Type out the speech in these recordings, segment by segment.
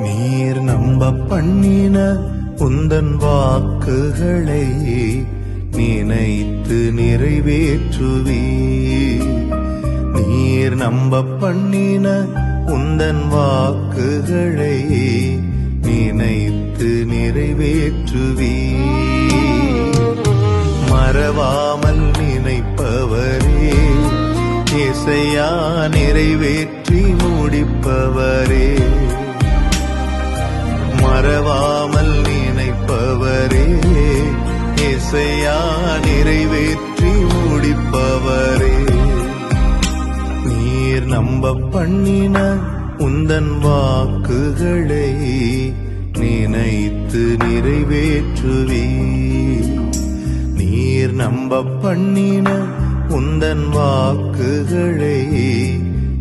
நீர் நம்ப பண்ணின உந்தன் வாக்குகளை நினைத்து நிறைவேற்றுவீர். நீர் நம்ப பண்ணின உந்தன் வாக்குகளை நினைத்து நிறைவேற்றுவீர். மறவாமல் நினைப்பவரே, இசையா நிறைவேற்றி முடிப்பவரே. மறவாமல் நினைப்பவரே, இசையா நிறைவேற்றி முடிப்பவரே. நீர் நம்ப பண்ணின உந்தன் வாக்குகளை நினைத்து நிறைவேற்றுவீர். நீர் நம்ப பண்ணின உந்தன் வாக்குகளை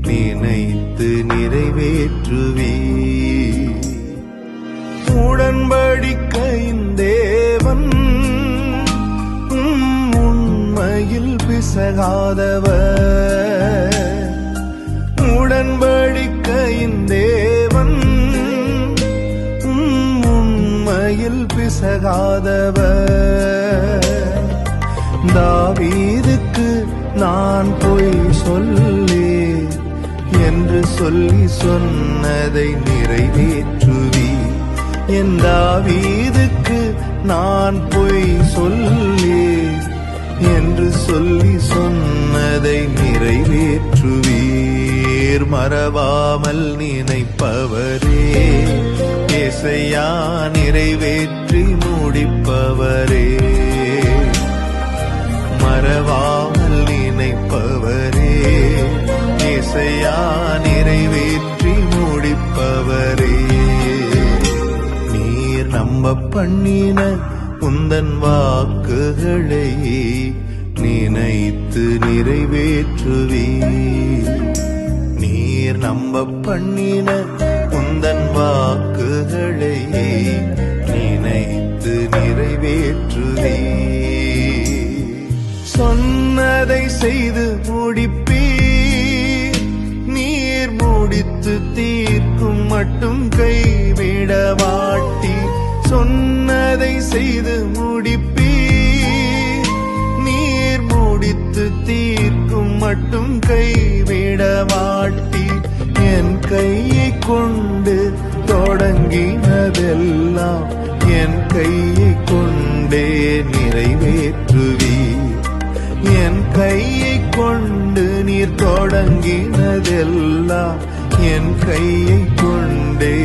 நினைத்து நிறைவேற்றுவீர். உடன்படிக்கையின் தேவன் உண்மையில் பிசகாதவர். உடன்படிக்கையின் தேவன் உண்மையில் பிசகாதவர். தாவீதுக்கு நான் பொய் சொல்லி என்று சொல்லி சொன்னதை நிறைவேற்றுவீர். என் தாவீதுக்கு நான் பொய் சொல்லி என்று சொல்லி சொன்னதை நிறைவேற்றுவீர். மறவாமல் நினைப்பவரே, இசையா நிறைவேற்றி முடிப்பவரே. மறவாமல் நினைப்பவரே, இசையா நிறைவேற்றி முடிப்பவரே. நீர் நம்ப பண்ணின உந்தன் வாக்குகளை நினைத்து நிறைவேற்றுவீர். நீர் நம்ப பண்ணின உந்தன் வாக்குகளை நினைத்து நிறைவேற்றுவீர். சொன்னதை செய்து முடிப்பீர். நீர் முடித்து தீர்க்கும் மட்டும் கைவிட மாட்டீர். சொன்னதை செய்து முடிப்பீர். நீர் முடித்து தீர்க்கும் மட்டும் கைவிட மாட்டீர். என் கையை கொண்டு தொடங்கினதெல்லாம் என் கையை கொண்டே நிறைவேற்றுவீர். என் கையை கொண்டு நீர் தொடங்கினதெல்லாம் என் கையை கொண்டே